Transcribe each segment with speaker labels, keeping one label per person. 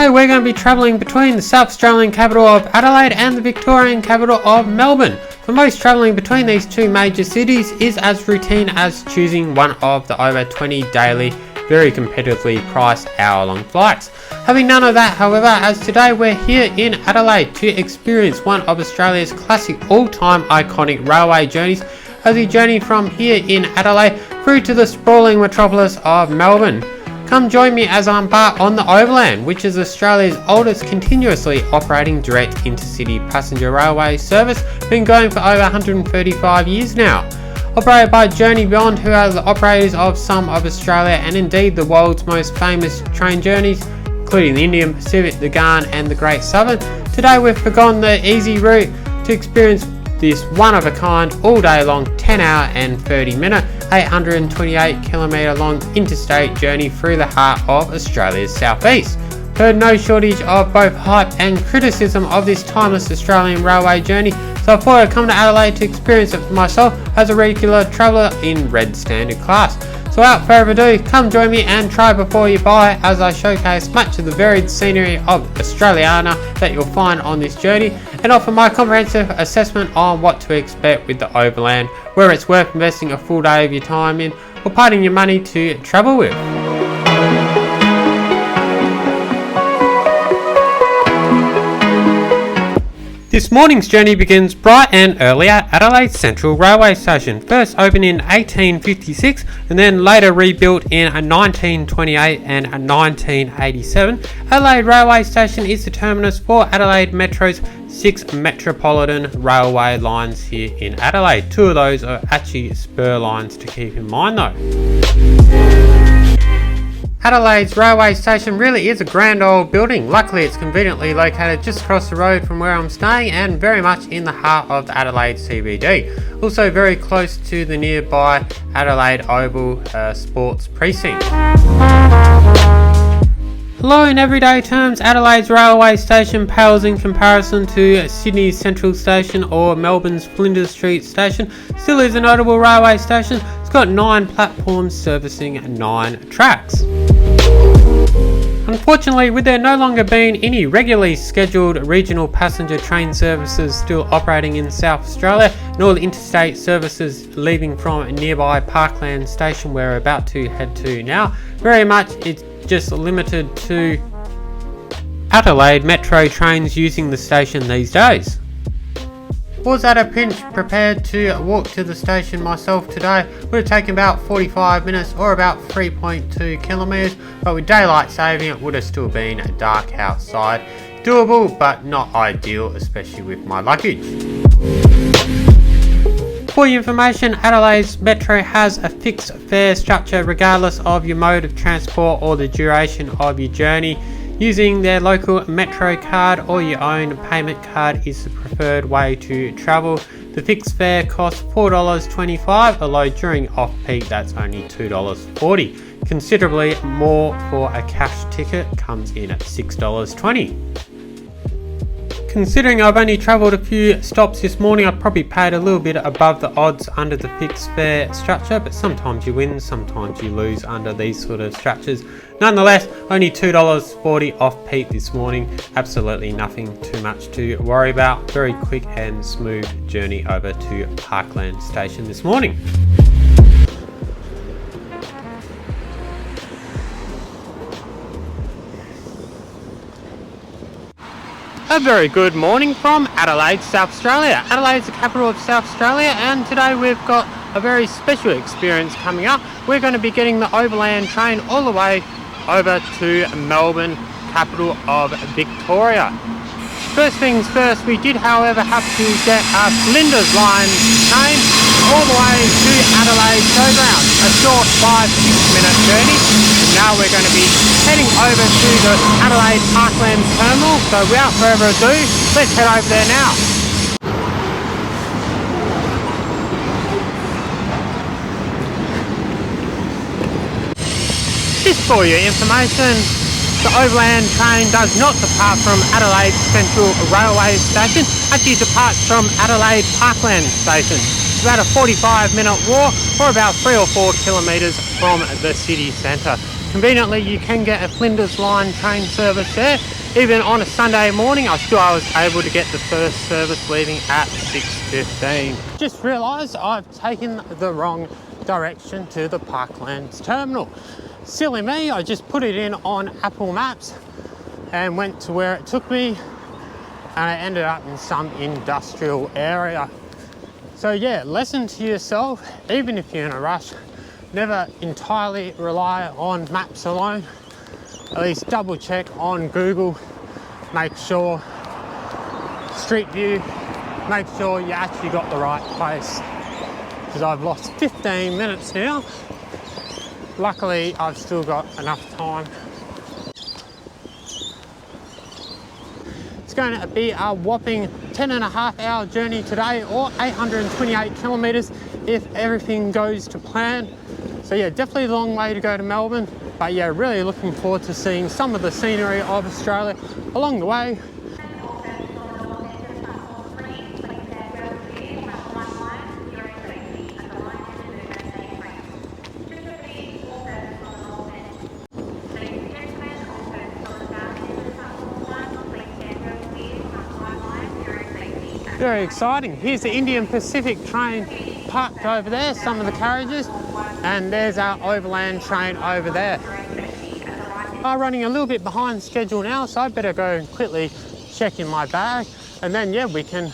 Speaker 1: Today we're going to be travelling between the South Australian capital of Adelaide and the Victorian capital of Melbourne. For most, travelling between these two major cities is as routine as choosing one of the over 20 daily, very competitively priced hour-long flights. Having none of that, however, as today we're here in Adelaide to experience one of Australia's classic all-time iconic railway journeys as we journey from here in Adelaide through to the sprawling metropolis of Melbourne. Come join me as I embark on the Overland, which is Australia's oldest continuously operating direct intercity passenger railway service, been going for over 135 years now. Operated by Journey Beyond, who are the operators of some of Australia and indeed the world's most famous train journeys, including the Indian Pacific, the Ghan and the Great Southern. Today we've forgone the easy route to experience this one-of-a-kind, all-day long, 10-hour and 30-minute, 828 kilometre long interstate journey through the heart of Australia's southeast. Heard no shortage of both hype and criticism of this timeless Australian railway journey, so I thought I'd come to Adelaide to experience it for myself as a regular traveller in Red Standard class. So without further ado, come join me and try before you buy as I showcase much of the varied scenery of Australiana that you'll find on this journey and offer my comprehensive assessment on what to expect with the Overland, whether it's worth investing a full day of your time in or parting your money to travel with. This morning's journey begins bright and early at Adelaide Central Railway Station, first opened in 1856 and then later rebuilt in 1928 and 1987. Adelaide Railway Station is the terminus for Adelaide Metro's 6 metropolitan railway lines here in Adelaide. 2 of those are actually spur lines to keep in mind though. Adelaide's railway station really is a grand old building. Luckily it's conveniently located just across the road from where I'm staying and very much in the heart of the Adelaide CBD. Also very close to the nearby Adelaide Oval Sports Precinct. Hello, in everyday terms, Adelaide's railway station pales in comparison to Sydney's Central Station or Melbourne's Flinders Street Station. Still is a notable railway station. It's got 9 platforms servicing 9 tracks. Unfortunately, with there no longer being any regularly scheduled regional passenger train services still operating in South Australia and all the interstate services leaving from nearby Parklands station where we're about to head to now, very much it's just limited to Adelaide Metro trains using the station these days. Was at a pinch prepared to walk to the station myself today. Would have taken about 45 minutes or about 3.2 kilometres, but with daylight saving it would have still been dark outside. Doable but not ideal, especially with my luggage. For your information, Adelaide's Metro has a fixed fare structure regardless of your mode of transport or the duration of your journey. Using their local Metro card or your own payment card is the preferred way to travel. The fixed fare costs $4.25, although during off-peak that's only $2.40. Considerably more for a cash ticket, comes in at $6.20. Considering I've only travelled a few stops this morning, I probably paid a little bit above the odds under the fixed fare structure, but sometimes you win, sometimes you lose under these sort of structures. Nonetheless, only $2.40 off peak this morning. Absolutely nothing too much to worry about. Very quick and smooth journey over to Parklands station this morning. A very good morning from Adelaide, South Australia. Adelaide's the capital of South Australia and today we've got a very special experience coming up. We're going to be getting the Overland train all the way over to Melbourne, capital of Victoria. First things first, we did however have to get our Flinders line train all the way to Adelaide Showgrounds, a short 5-6 minute journey. Now we're going to be heading over to the Adelaide Parklands terminal, so without further ado, let's head over there now. Just for your information, the Overland train does not depart from Adelaide Central Railway Station, actually departs from Adelaide Parklands Station. It's about a 45-minute walk or about 3 or 4 kilometres from the city centre. conveniently you can get a Flinders Line train service there. Even on a Sunday morning, I was able to get the first service leaving at 6:15. Just realised I've taken the wrong direction to the Parklands terminal. Silly me, I just put it in on Apple Maps and went to where it took me, and I ended up in some industrial area. So yeah, lesson to yourself, even if you're in a rush, never entirely rely on maps alone. At least double check on Google, make sure, Street View, make sure you actually got the right place. Because I've lost 15 minutes now. Luckily, I've still got enough time. It's going to be a whopping 10.5-hour journey today, or 828 kilometres if everything goes to plan. So yeah, definitely a long way to go to Melbourne, but yeah, really looking forward to seeing some of the scenery of Australia along the way. Very exciting. Here's the Indian Pacific train parked over there, some of the carriages, and there's our Overland train over there. I'm running a little bit behind schedule now, so I better go and quickly check in my bag, and then yeah, we can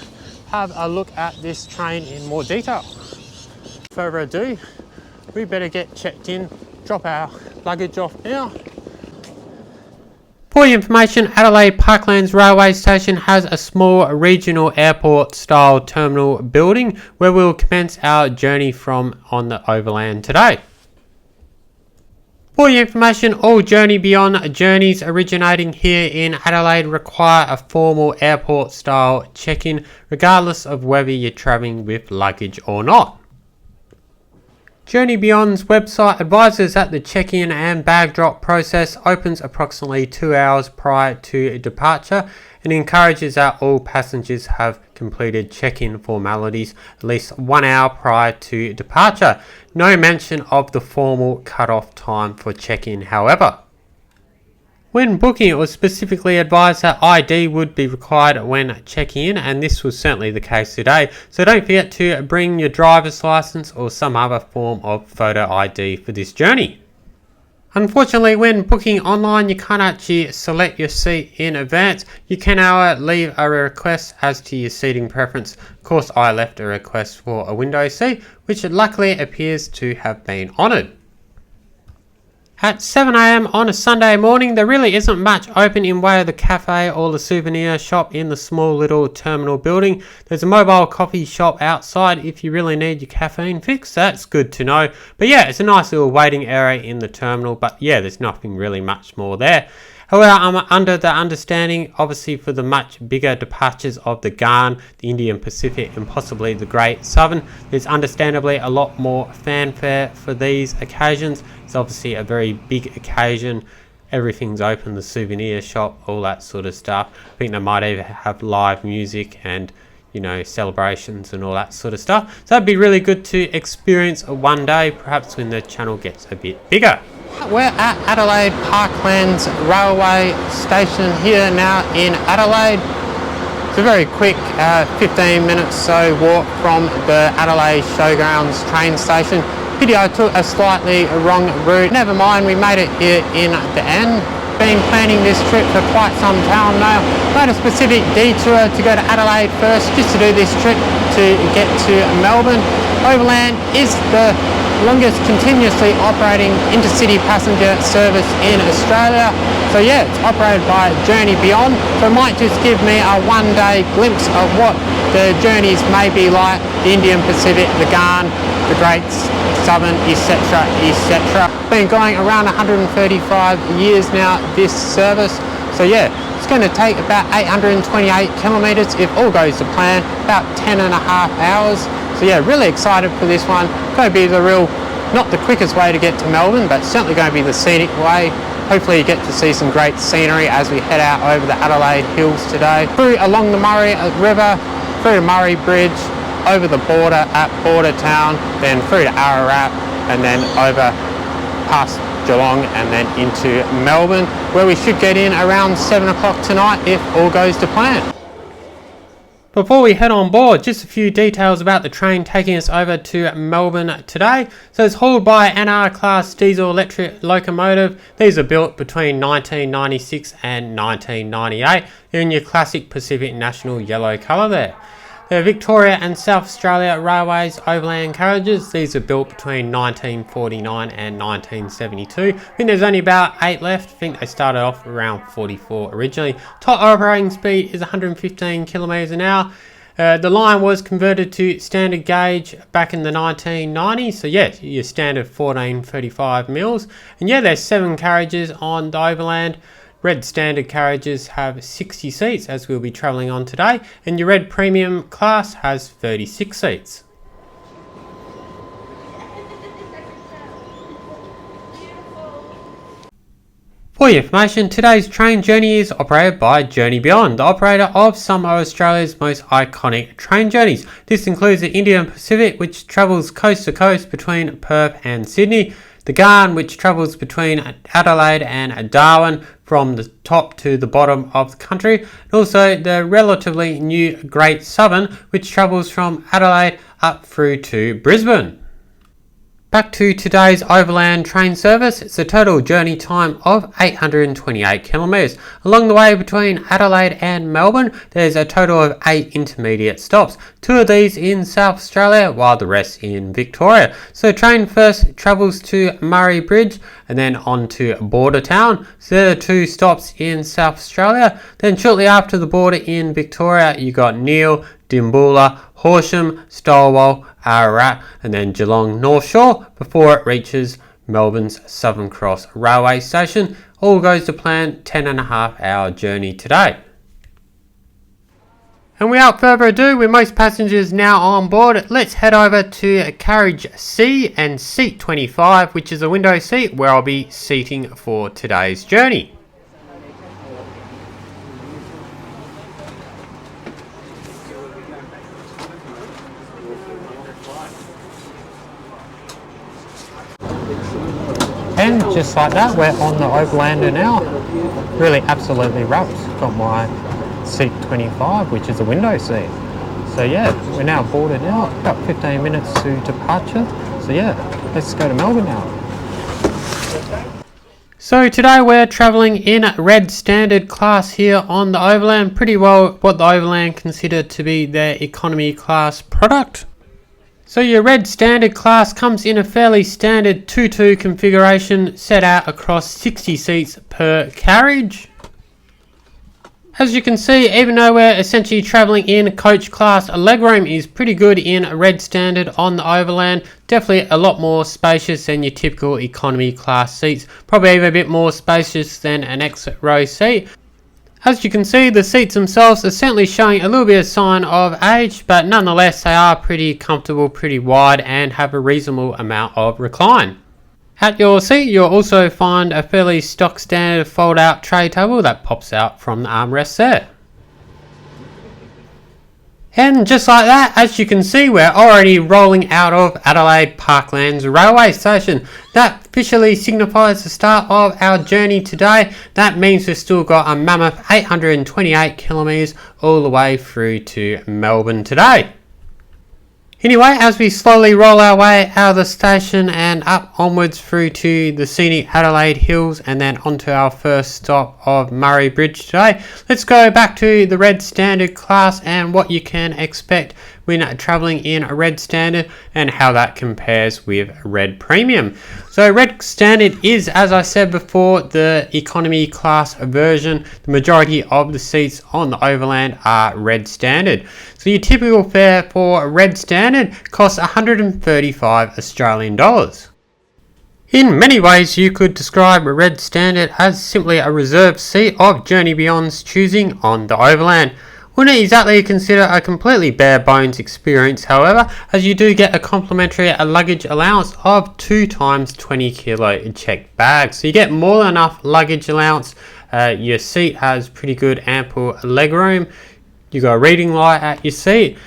Speaker 1: have a look at this train in more detail. Without further ado, we better get checked in, drop our luggage off now. For your information, Adelaide Parklands Railway Station has a small regional airport style terminal building where we will commence our journey from on the Overland today. For your information, all Journey Beyond journeys originating here in Adelaide require a formal airport style check-in regardless of whether you're travelling with luggage or not. Journey Beyond's website advises that the check-in and bag drop process opens approximately 2 hours prior to departure and encourages that all passengers have completed check-in formalities at least 1 hour prior to departure. No mention of the formal cut-off time for check-in, however. When booking, it was specifically advised that ID would be required when checking in, and this was certainly the case today. So don't forget to bring your driver's license or some other form of photo ID for this journey. Unfortunately, when booking online, you can't actually select your seat in advance. You can, however, leave a request as to your seating preference. Of course, I left a request for a window seat, which luckily appears to have been honoured. At 7 AM on a Sunday morning, there really isn't much open in way of the cafe or the souvenir shop in the small little terminal building. There's a mobile coffee shop outside if you really need your caffeine fix. That's good to know. But yeah, it's a nice little waiting area in the terminal, but yeah, there's nothing really much more there. However, I'm under the understanding, obviously for the much bigger departures of the Ghan, the Indian Pacific and possibly the Great Southern, there's understandably a lot more fanfare for these occasions. It's obviously a very big occasion. Everything's open, the souvenir shop, all that sort of stuff. I think they might even have live music and, you know, celebrations and all that sort of stuff. So that'd be really good to experience one day, perhaps when the channel gets a bit bigger. We're at Adelaide Parklands Railway Station here now in Adelaide. It's a very quick 15 minutes so walk from the Adelaide Showgrounds train station. Pity I took a slightly wrong route. Never mind, we made it here in the end. Been planning this trip for quite some time now. Made a specific detour to go to Adelaide first, just to do this trip to get to Melbourne. Overland is the longest continuously operating intercity passenger service in Australia. So yeah, it's operated by Journey Beyond. So it might just give me a one-day glimpse of what the journeys may be like, the Indian Pacific, the Ghan, the Great Southern, etc, etc. Been going around 135 years now, this service. So yeah, it's going to take about 828 kilometres if all goes to plan, about 10.5 hours. So yeah, really excited for this one. Going to be the real, not the quickest way to get to Melbourne, but certainly going to be the scenic way. Hopefully you get to see some great scenery as we head out over the Adelaide Hills today. Through along the Murray River, through the Murray Bridge, over the border at Bordertown, then through to Ararat, and then over past Geelong and then into Melbourne, where we should get in around 7 o'clock tonight if all goes to plan. Before we head on board, just a few details about the train taking us over to Melbourne today. So it's hauled by an R class diesel electric locomotive. These are built between 1996 and 1998 in your classic Pacific National yellow colour there. The Victoria and South Australia Railways overland carriages, these are built between 1949 and 1972. I think there's only about 8 left. I think they started off around 44 originally. Top operating speed is 115 kilometres an hour. The line was converted to standard gauge back in the 1990s. So yeah, your standard 1435 mils. And yeah, there's 7 carriages on the Overland. Red standard carriages have 60 seats, as we'll be travelling on today, and your red premium class has 36 seats. For your information, today's train journey is operated by Journey Beyond, the operator of some of Australia's most iconic train journeys. This includes the Indian Pacific, which travels coast to coast between Perth and Sydney, the Garn, which travels between Adelaide and Darwin from the top to the bottom of the country, and also the relatively new Great Southern, which travels from Adelaide up through to Brisbane. Back to today's Overland train service, it's a total journey time of 828 kilometres. Along the way between Adelaide and Melbourne, there's a total of 8 intermediate stops, 2 of these in South Australia while the rest in Victoria. So the train first travels to Murray Bridge and then on to Bordertown. So there are 2 stops in South Australia. Then shortly after the border in Victoria, you got Nhill, Dimboola, Horsham, Stawell, Ararat and then Geelong North Shore before it reaches Melbourne's Southern Cross Railway Station. All goes to plan, 10.5 hour journey today. And without further ado, with most passengers now on board, let's head over to carriage C and seat 25, which is a window seat where I'll be seating for today's journey. And just like that, we're on the Overlander now. Really absolutely wrapped. Got my seat 25, which is a window seat. So yeah, we're now boarded now. About 15 minutes to departure. So yeah, let's go to Melbourne now. So today we're travelling in red standard class here on the Overland. Pretty well what the Overland consider to be their economy class product. So your red standard class comes in a fairly standard 2-2 configuration set out across 60 seats per carriage. As you can see, even though we're essentially travelling in coach class, legroom is pretty good in red standard on the Overland. Definitely a lot more spacious than your typical economy class seats. Probably even a bit more spacious than an exit row seat. As you can see, the seats themselves are certainly showing a little bit of sign of age, but nonetheless they are pretty comfortable, pretty wide and have a reasonable amount of recline. At your seat you'll also find a fairly stock standard fold out tray table that pops out from the armrest there. And just like that, as you can see, we're already rolling out of Adelaide Parklands railway station. That officially signifies the start of our journey today. That means we've still got a mammoth 828 kilometres all the way through to Melbourne today. Anyway, as we slowly roll our way out of the station and up onwards through to the scenic Adelaide Hills and then onto our first stop of Murray Bridge today, let's go back to the red standard class and what you can expect when travelling in a red standard and how that compares with red premium. So red standard is, as I said before, the economy class version. The majority of the seats on the Overland are red standard. So your typical fare for red standard costs 135 Australian dollars. In many ways you could describe a red standard as simply a reserved seat of Journey Beyond's choosing on the Overland. Wouldn't exactly consider a completely bare bones experience, however, as you do get a complimentary luggage allowance of 2 times 20 kilo checked bags. So you get more than enough luggage allowance. Your seat has pretty good ample legroom. You got a reading light at your seat.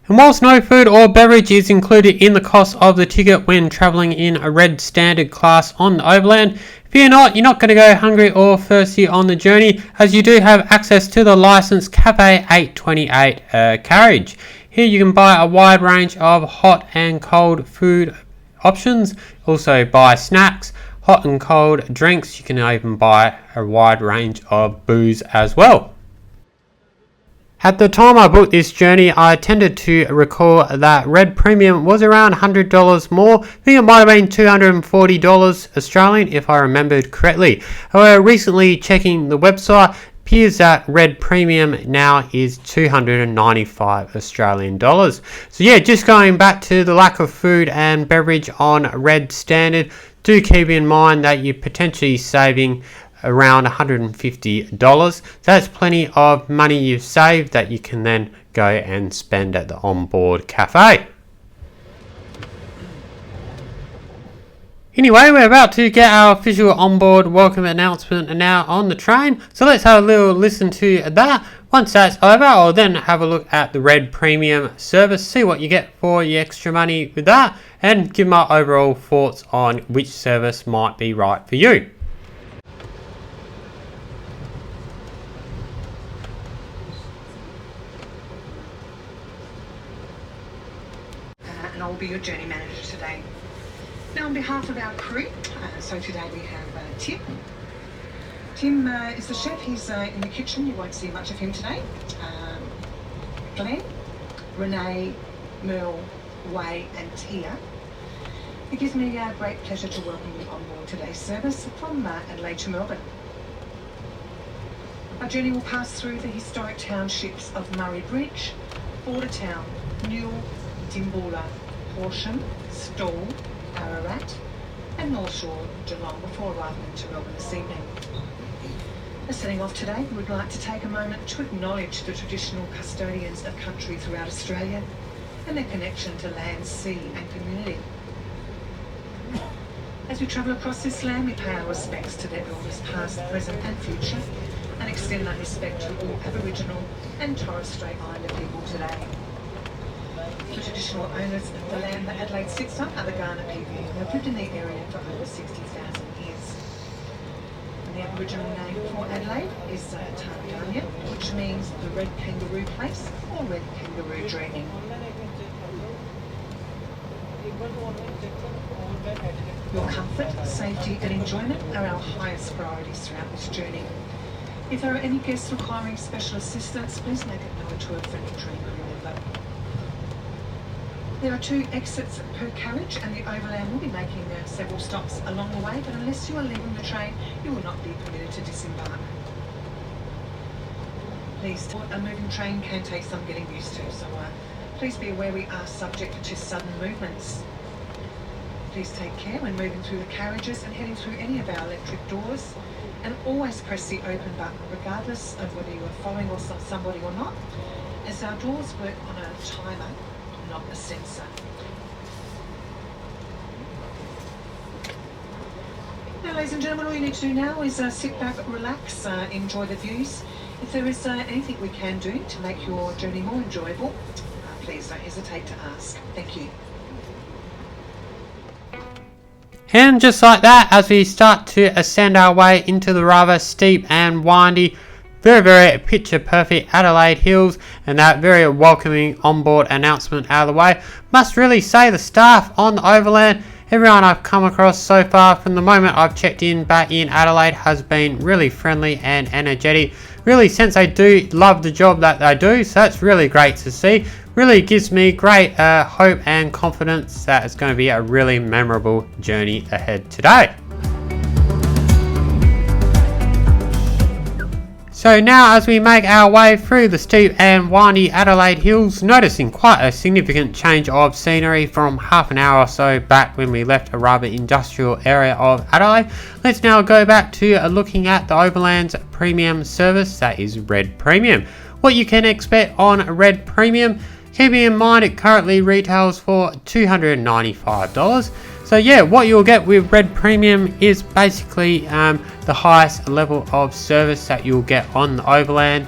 Speaker 1: And whilst no food or beverage is included in the cost of the ticket when travelling in a red standard class on the Overland, fear not, you're not going to go hungry or thirsty on the journey, as you do have access to the licensed Cafe 828 carriage. Here you can buy a wide range of hot and cold food options, also buy snacks, hot and cold drinks. You can even buy a wide range of booze as well. At the time I booked this journey, I tended to recall that Red Premium was around $100 more. I think it might have been $240 Australian if I remembered correctly. However, recently checking the website, appears that Red Premium now is $295 Australian dollars. So yeah, just going back to the lack of food and beverage on Red Standard, do keep in mind that you're potentially saving around $150. That's plenty of money you've saved that you can then go and spend at the onboard cafe. Anyway, we're about to get our official onboard welcome announcement now on the train, so let's have a little listen to that. Once that's over, I'll then have a look at the Red Premium service, see what you get for your extra money with that, and give my overall thoughts on which service might be right for you.
Speaker 2: And I'll be your journey manager today. Now on behalf of our crew, so today we have Tim. Tim is the chef, he's in the kitchen, you won't see much of him today. Glenn, Renee, Merle, Way and Tia. It gives me a great pleasure to welcome you on board today's service from Adelaide to Melbourne. Our journey will pass through the historic townships of Murray Bridge, Bordertown, Nhill, Dimboola, Horsham, Stawell, Ararat and North Shore, Geelong before arriving into Melbourne this evening. Setting off today, we'd like to take a moment to acknowledge the traditional custodians of country throughout Australia and their connection to land, sea and community. As we travel across this land, we pay our respects to their elders past, present and future, and extend that respect to all Aboriginal and Torres Strait Islander people today. The traditional owners of the land that Adelaide sits on are the Kaurna people who have lived in the area for over 60,000 years. And the Aboriginal name for Adelaide is Tarkania, which means the red kangaroo place or red kangaroo dreaming. Your comfort, safety and enjoyment are our highest priorities throughout this journey. If there are any guests requiring special assistance, please make it known to a friendly train crew member. There are 2 exits per carriage and the Overland will be making several stops along the way, but unless you are leaving the train, you will not be permitted to disembark. Please, a moving train can take some getting used to, so please be aware we are subject to sudden movements. Please take care when moving through the carriages and heading through any of our electric doors, and always press the open button regardless of whether you are following or somebody or not, as our doors work on a timer, not a sensor. Now, ladies and gentlemen, all you need to do now is sit back, relax, enjoy the views. If there is anything we can do to make your journey more enjoyable, please don't hesitate to ask. Thank you.
Speaker 1: And just like that, as we start to ascend our way into the rather steep and windy, very picture perfect Adelaide Hills, and that very welcoming onboard announcement out of the way, must really say the staff on the Overland, everyone I've come across so far from the moment I've checked in back in Adelaide has been really friendly and energetic. Really, since they do love the job that they do, so that's really great to see. Really gives me great hope and confidence that it's going to be a really memorable journey ahead today. So now as we make our way through the steep and windy Adelaide Hills, noticing quite a significant change of scenery from half an hour or so back when we left a rather industrial area of Adelaide, let's now go back to looking at the Overland's premium service, that is Red Premium. What you can expect on Red Premium, keeping in mind it currently retails for $295. So yeah, what you'll get with Red Premium is basically the highest level of service that you'll get on the Overland.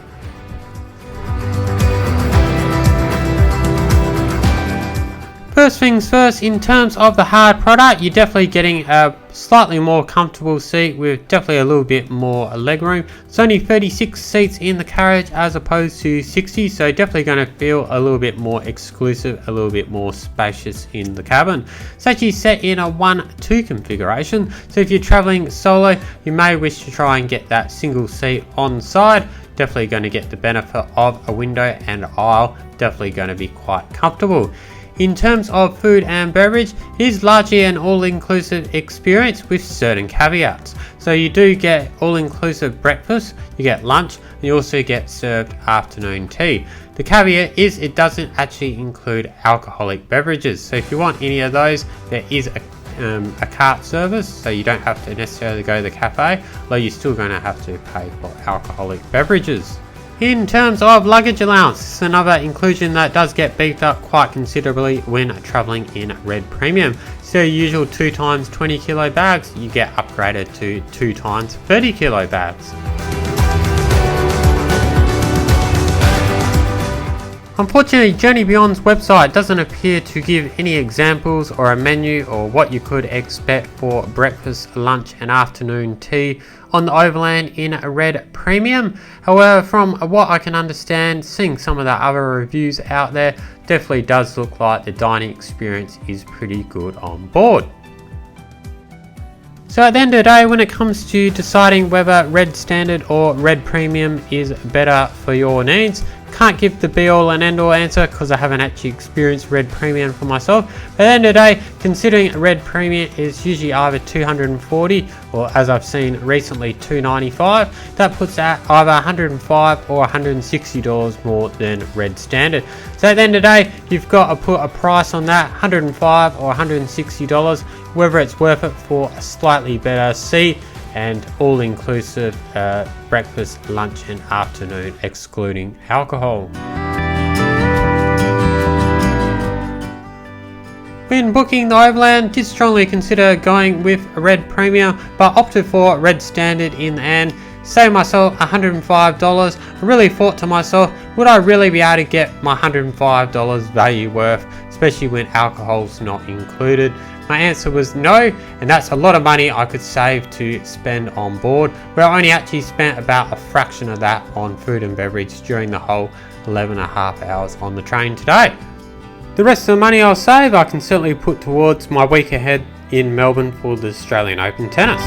Speaker 1: First things first, in terms of the hard product, you're definitely getting a slightly more comfortable seat with definitely a little bit more legroom. It's only 36 seats in the carriage as opposed to 60, so definitely going to feel a little bit more exclusive, a little bit more spacious in the cabin. It's actually set in a 1-2 configuration, so if you're traveling solo, you may wish to try and get that single seat on the side. Definitely going to get the benefit of a window and aisle, definitely going to be quite comfortable. In terms of food and beverage, it is largely an all-inclusive experience with certain caveats. So you do get all-inclusive breakfast, you get lunch, and you also get served afternoon tea. The caveat is it doesn't actually include alcoholic beverages. So if you want any of those, there is a cart service, so you don't have to necessarily go to the cafe, although you're still going to have to pay for alcoholic beverages. In terms of luggage allowance, it's another inclusion that does get beefed up quite considerably when travelling in Red Premium. So usual 2 times 20 kilo bags, you get upgraded to 2 times 30 kilo bags. Unfortunately, Journey Beyond's website doesn't appear to give any examples or a menu or what you could expect for breakfast, lunch and afternoon tea on the Overland in a Red Premium. However, from what I can understand, seeing some of the other reviews out there, definitely does look like the dining experience is pretty good on board. So at the end of the day, when it comes to deciding whether Red Standard or Red Premium is better for your needs, can't give the be all and end all answer because I haven't actually experienced Red Premium for myself. But at the end of the day, considering Red Premium is usually either $240 or, as I've seen recently, $295, that puts at either $105 or $160 more than Red Standard. So at the end of the day, you've got to put a price on that, $105 or $160, whether it's worth it for a slightly better seat and all-inclusive breakfast, lunch and afternoon excluding alcohol. When booking the Overland, did strongly consider going with a Red Premium, but opted for Red Standard in the end. Saved myself $105. I really thought to myself, would I really be able to get my $105 value worth, especially when alcohol's not included? My answer was no, and that's a lot of money I could save to spend on board, where I only actually spent about a fraction of that on food and beverage during the whole 11.5 hours on the train today. The rest of the money I'll save I can certainly put towards my week ahead in Melbourne for the Australian Open Tennis.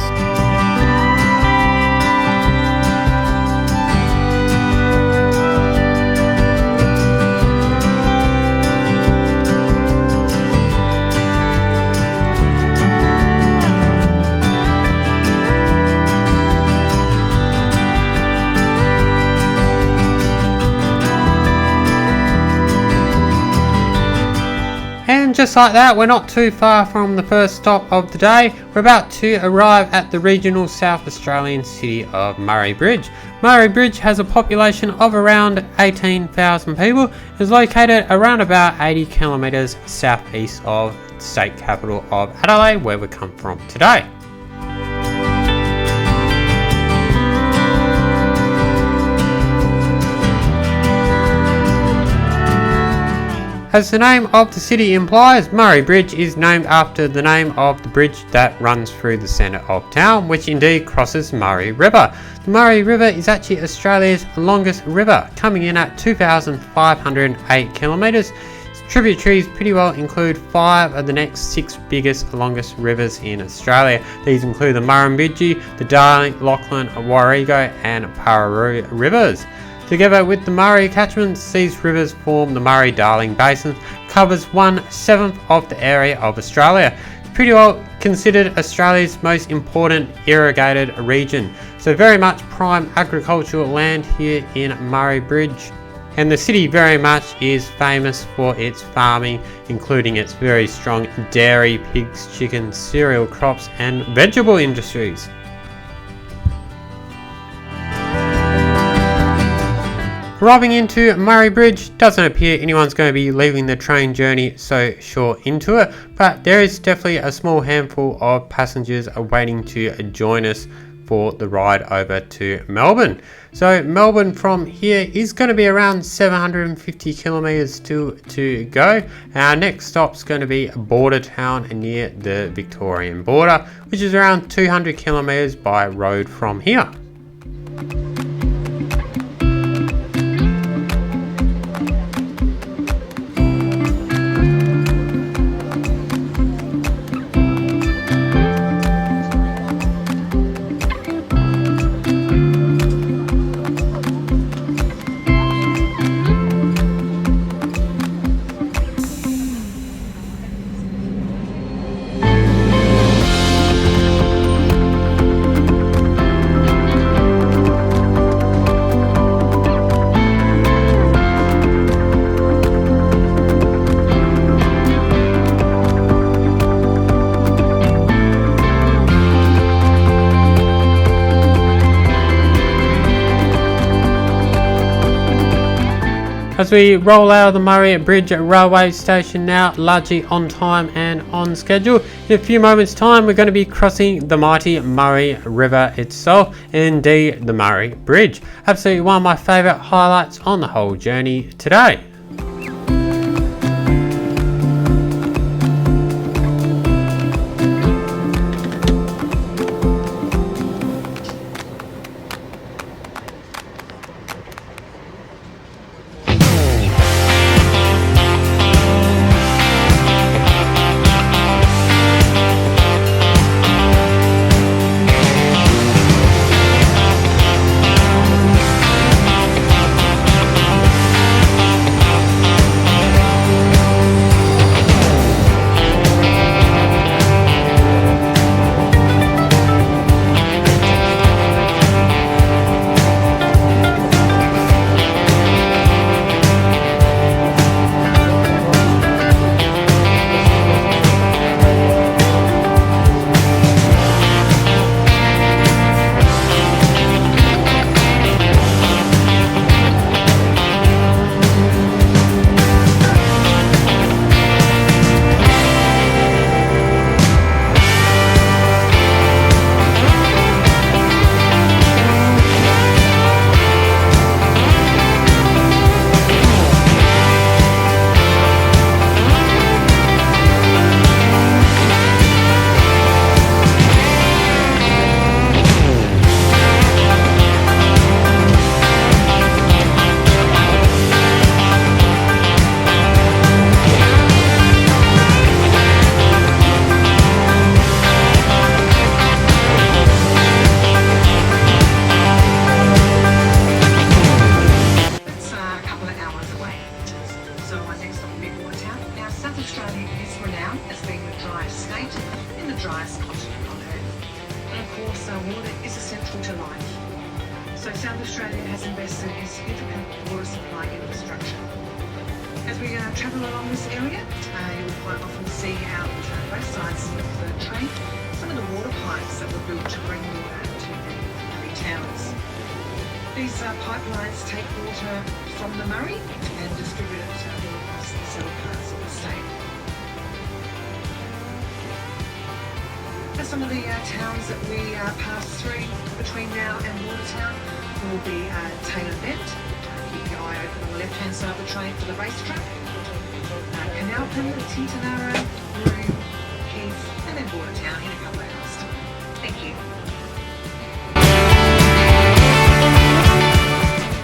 Speaker 1: And just like that, we're not too far from the first stop of the day. We're about to arrive at the regional South Australian city of Murray Bridge. Murray Bridge has a population of around 18,000 people and is located around about 80 kilometres southeast of the state capital of Adelaide, where we come from today. As the name of the city implies, Murray Bridge is named after the name of the bridge that runs through the centre of town, which indeed crosses Murray River. The Murray River is actually Australia's longest river, coming in at 2,508 kilometres. Its tributaries pretty well include 5 of the next 6 biggest, longest rivers in Australia. These include the Murrumbidgee, the Darling, Lachlan, Warrego and Pararoo rivers. Together with the Murray catchments, these rivers form the Murray-Darling Basin, covers 1/7 of the area of Australia. It's pretty well considered Australia's most important irrigated region, so very much prime agricultural land here in Murray Bridge. And the city very much is famous for its farming, including its very strong dairy, pigs, chickens, cereal crops and vegetable industries. Arriving into Murray Bridge, doesn't appear anyone's going to be leaving the train journey so short into it, but there is definitely a small handful of passengers waiting to join us for the ride over to Melbourne. So Melbourne from here is going to be around 750 kilometres to go. Our next stop's going to be Bordertown near the Victorian border, which is around 200 kilometres by road from here. As we roll out of the Murray Bridge railway station now, largely on time and on schedule. In a few moments time we're going to be crossing the mighty Murray River itself, indeed the Murray Bridge. Absolutely one of my favourite highlights on the whole journey today.
Speaker 2: South Australia has invested in significant water supply infrastructure. As we travel along this area, you will quite often see out both sides of the train some of the water pipes that were built to bring water to the Murray towns. These pipelines take water from the Murray and distribute it all across the southern parts of the state. Some of the towns that we pass through between now and Bordertown will be Taylor Bent. Keep your eye open on the left-hand side of the train for the racetrack. Canalpin, Tintinara, Broome, Keith, and then Bordertown in a couple of hours' time. Thank you.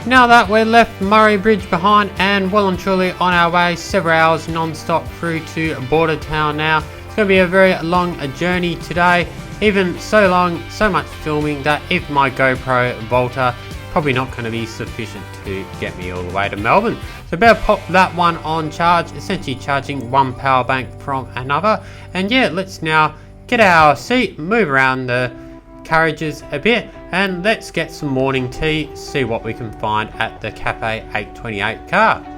Speaker 1: Now that we're left Murray Bridge behind and well and truly on our way, several hours non-stop through to Bordertown now. It's going to be a very long journey today, even so long, so much filming that if my GoPro Volta, probably not going to be sufficient to get me all the way to Melbourne. So better pop that one on charge, essentially charging one power bank from another. And yeah, let's now get our seat, move around the carriages a bit, and let's get some morning tea, see what we can find at the Cafe 828 car.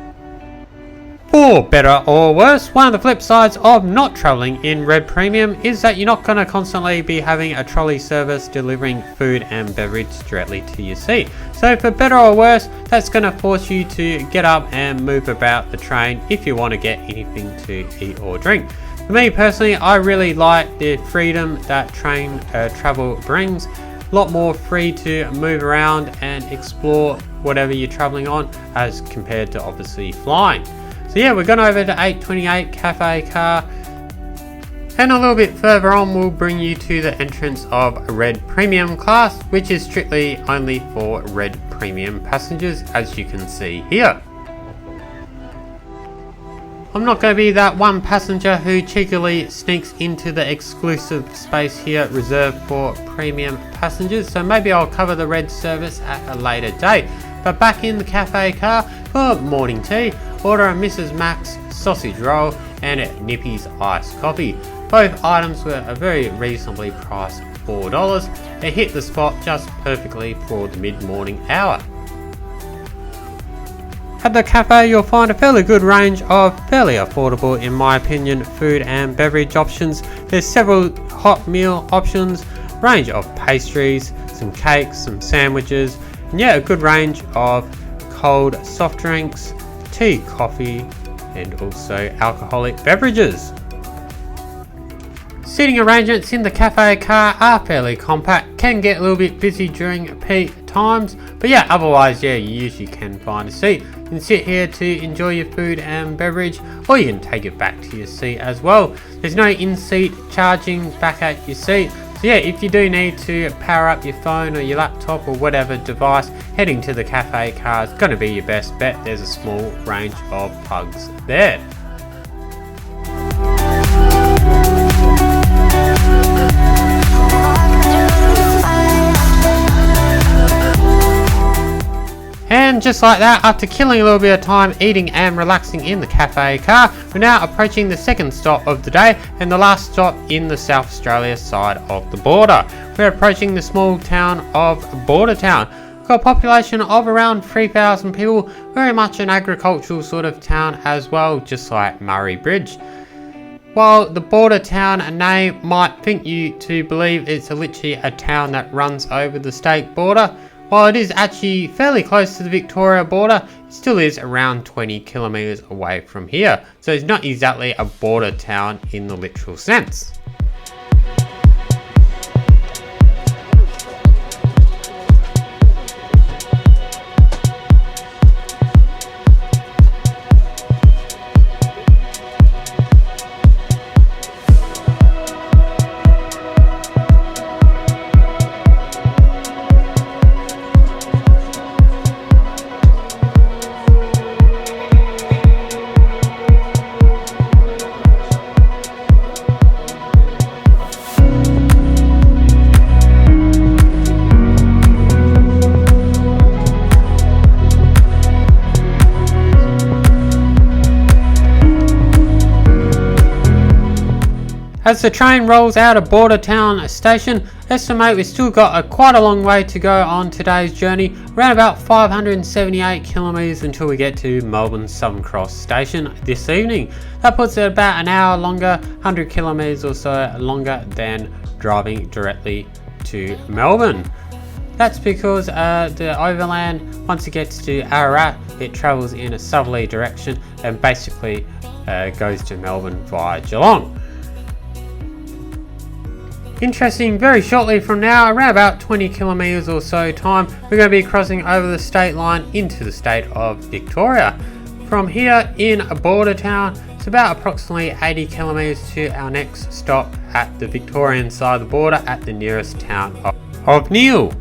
Speaker 1: For better or worse, one of the flip sides of not travelling in Red Premium is that you're not going to constantly be having a trolley service delivering food and beverage directly to your seat. So for better or worse, that's going to force you to get up and move about the train if you want to get anything to eat or drink. For me personally, I really like the freedom that train travel brings. a lot more free to move around and explore whatever you're traveling on as compared to obviously flying. So yeah, we're going over to 828 Cafe Car, and a little bit further on we'll bring you to the entrance of Red Premium class, which is strictly only for Red Premium passengers, as you can see here. I'm not going to be that one passenger who cheekily sneaks into the exclusive space here reserved for premium passengers, so maybe I'll cover the Red service at a later date. But back in the cafe car for morning tea, order a Mrs. Mac's sausage roll and a Nippy's iced coffee. Both items were a very reasonably priced $4. They hit the spot just perfectly for the mid-morning hour. At the cafe you'll find a fairly good range of fairly affordable, in my opinion, food and beverage options. There's several hot meal options, range of pastries, some cakes, some sandwiches, and yeah, a good range of cold soft drinks, tea, coffee, and also alcoholic beverages. Seating arrangements in the cafe car are fairly compact, can get a little bit busy during peak times, but yeah, otherwise yeah, you usually can find a seat. You can sit here to enjoy your food and beverage, or you can take it back to your seat as well. There's no in-seat charging back at your seat, so yeah, if you do need to power up your phone or your laptop or whatever device, heading to the cafe car is going to be your best bet. There's a small range of plugs there. And just like that, after killing a little bit of time eating and relaxing in the cafe car, we're now approaching the second stop of the day and the last stop in the South Australia side of the border. We're approaching the small town of Bordertown. Got a population of around 3,000 people, very much an agricultural sort of town as well, just like Murray Bridge. While the Bordertown name might think you to believe it's literally a town that runs over the state border, while it is actually fairly close to the Victoria border, it still is around 20 kilometres away from here. So it's not exactly a border town in the literal sense. As the train rolls out of Bordertown station, estimate we've still got quite a long way to go on today's journey, around about 578 kilometres until we get to Melbourne Southern Cross station this evening. That puts it about an hour longer, 100 kilometres or so longer than driving directly to Melbourne. That's because the Overland, once it gets to Ararat, it travels in a southerly direction and basically goes to Melbourne via Geelong. Interesting, very shortly from now, around about 20 kilometres or so time, we're going to be crossing over the state line into the state of Victoria. From here in Bordertown, it's about approximately 80 kilometres to our next stop at the Victorian side of the border at the nearest town of Nhill.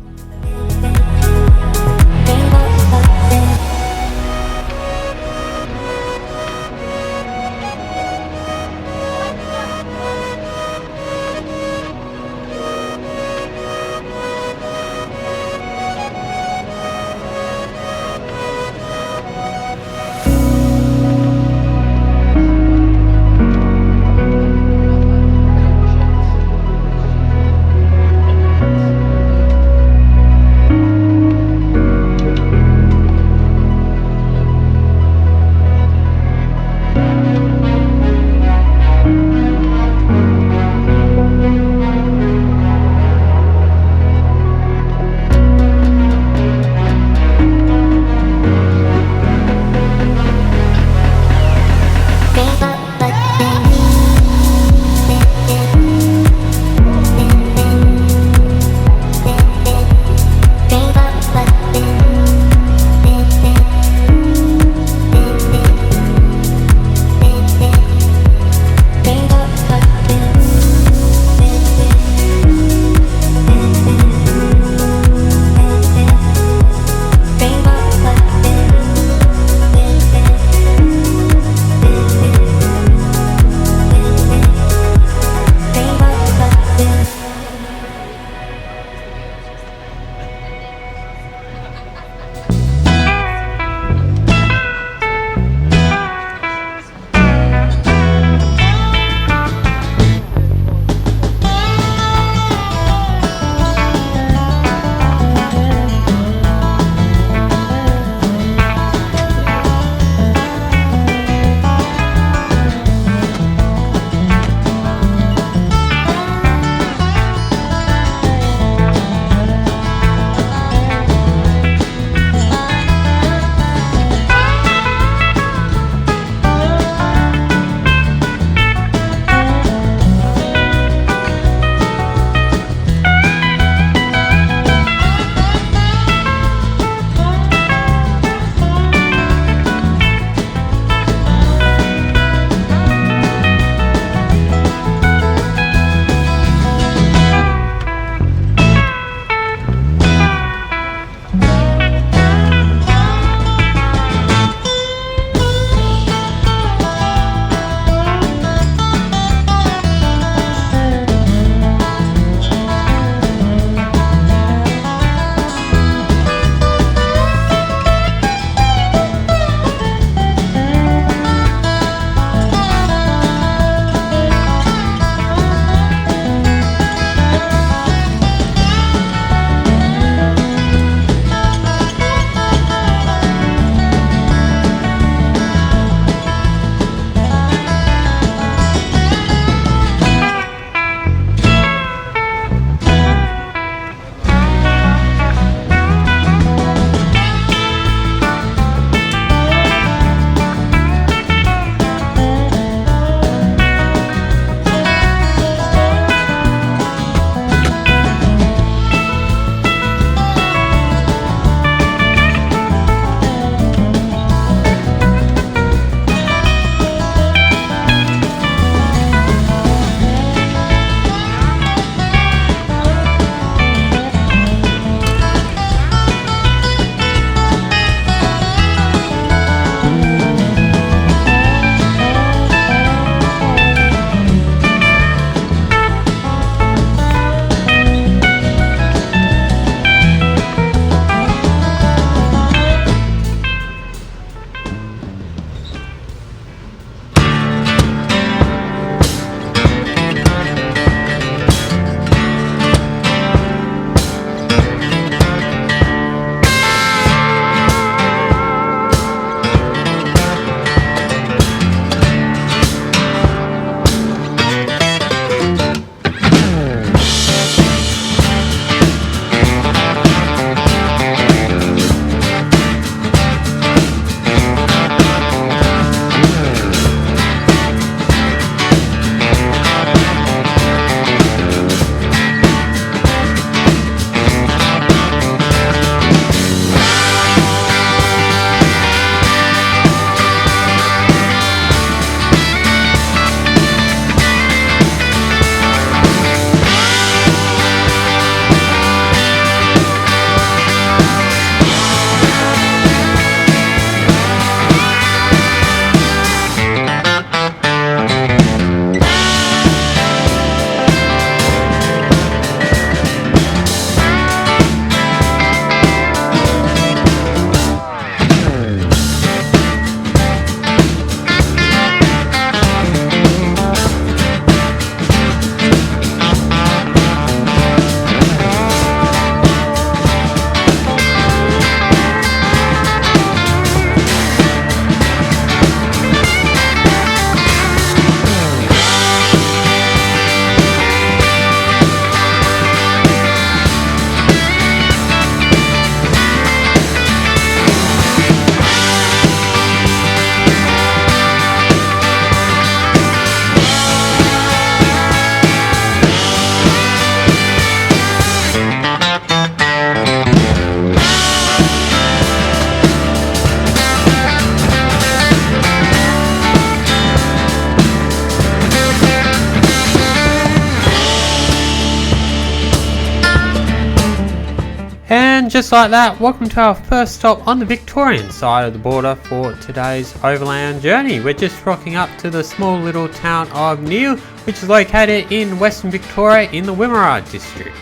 Speaker 1: just like that, welcome to our first stop on the Victorian side of the border for today's overland journey. We're just rocking up to the small little town of Nhill, which is located in Western Victoria in the Wimmera district.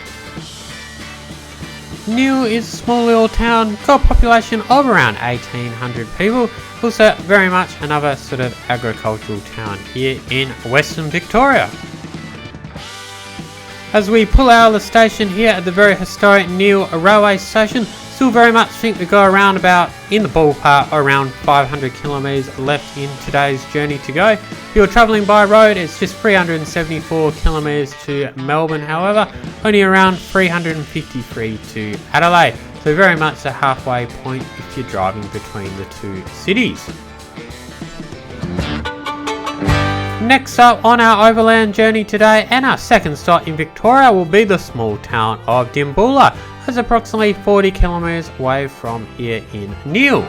Speaker 1: Nhill is a small little town, got a population of around 1800 people, also very much another sort of agricultural town here in Western Victoria. As we pull out of the station here at the very historic Nhill railway station, still very much think we go around about, in the ballpark, around 500 kilometres left in today's journey to go. If you're travelling by road, it's just 374 kilometres to Melbourne, however, only around 353 to Adelaide, so very much a halfway point if you're driving between the two cities. Next up on our overland journey today, and our second stop in Victoria, will be the small town of Dimboola, that's approximately 40 kilometres away from here in Nhill.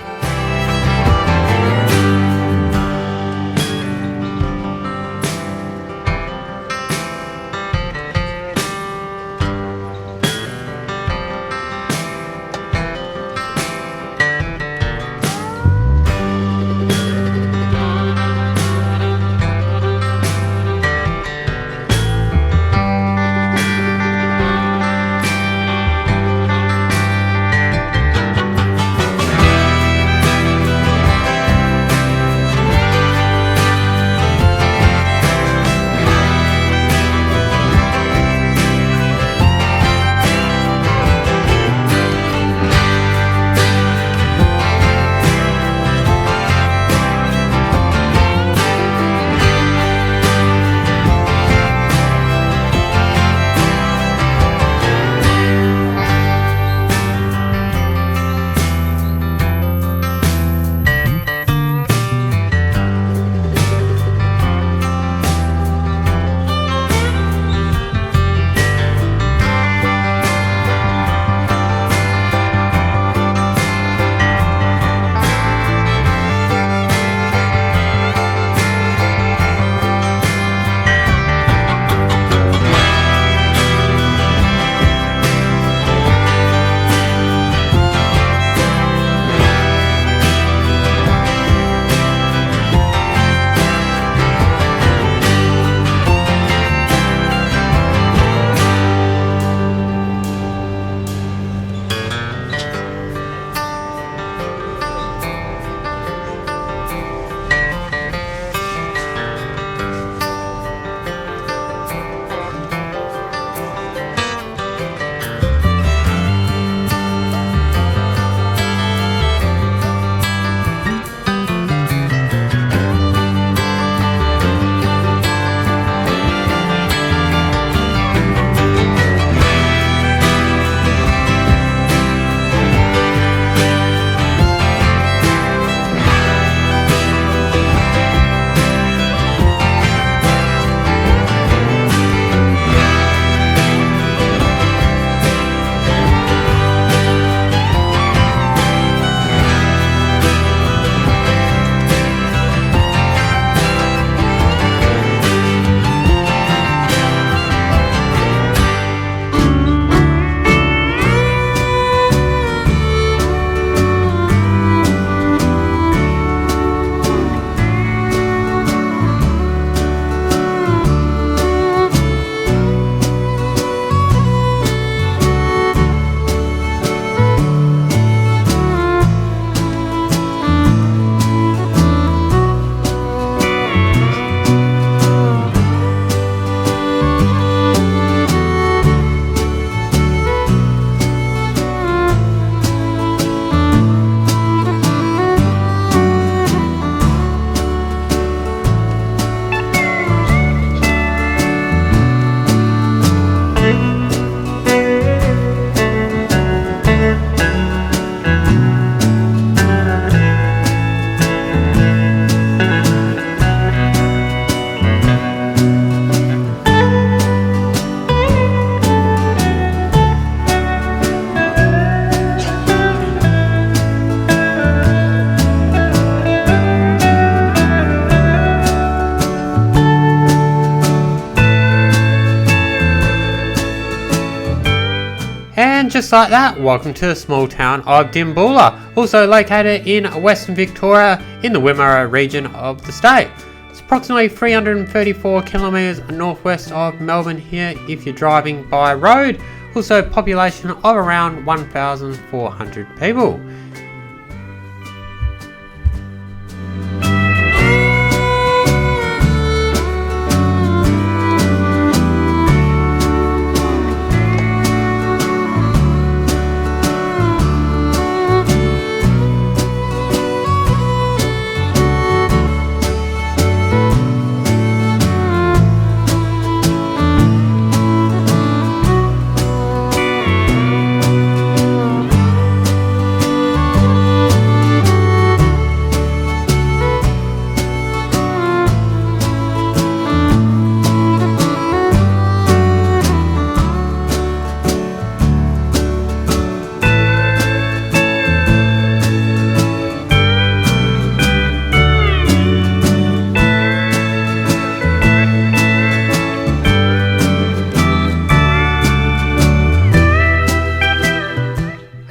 Speaker 1: just like that, welcome to the small town of Dimboola, also located in Western Victoria in the Wimmera region of the state. It's approximately 334 kilometres northwest of Melbourne here if you're driving by road, also population of around 1,400 people.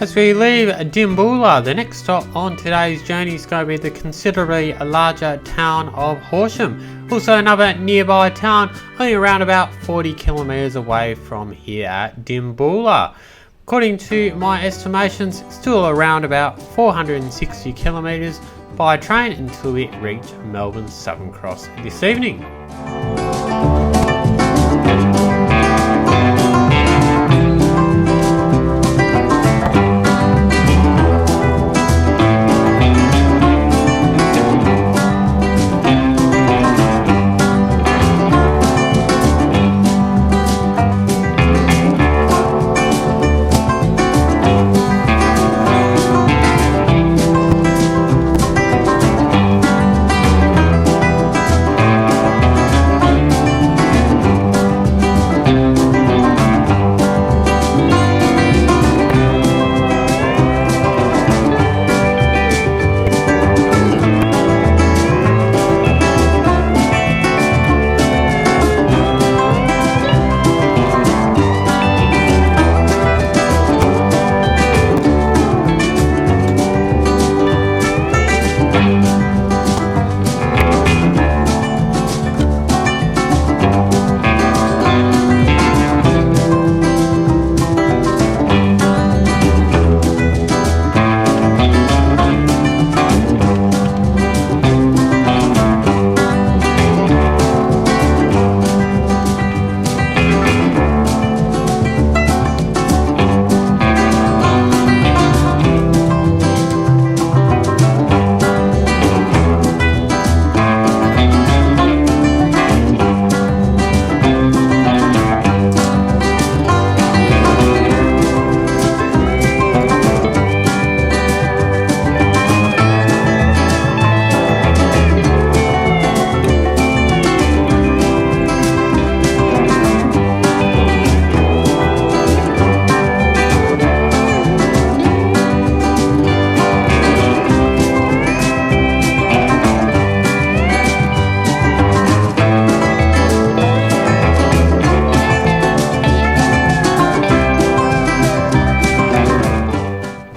Speaker 1: As we leave Dimboola, the next stop on today's journey is going to be the considerably larger town of Horsham. Also another nearby town, only around about 40 kilometres away from here at Dimboola. According to my estimations, still around about 460 kilometres by train until we reach Melbourne's Southern Cross this evening.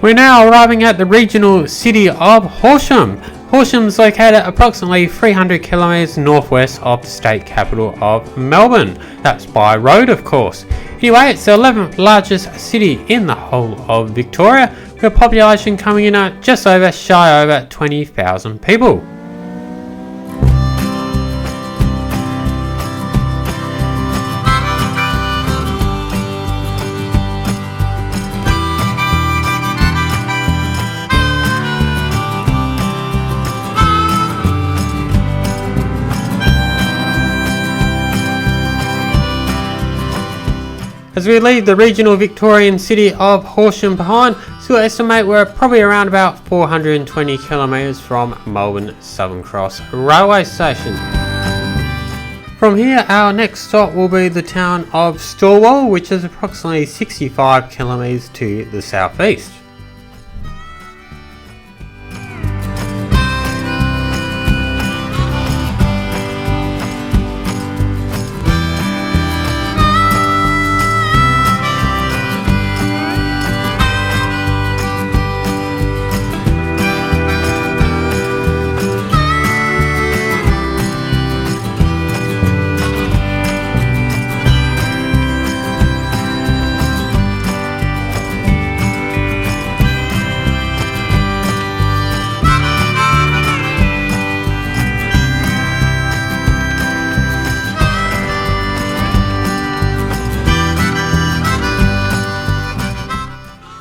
Speaker 1: We're now arriving at the regional city of Horsham. Horsham is located approximately 300 kilometres northwest of the state capital of Melbourne. That's by road, of course. Anyway, it's the 11th largest city in the whole of Victoria, with a population coming in at just shy over 20,000 people. As we leave the regional Victorian city of Horsham behind, so I estimate we're probably around about 420 kilometres from Melbourne Southern Cross railway station. From here, our next stop will be the town of Stawell, which is approximately 65 kilometres to the southeast.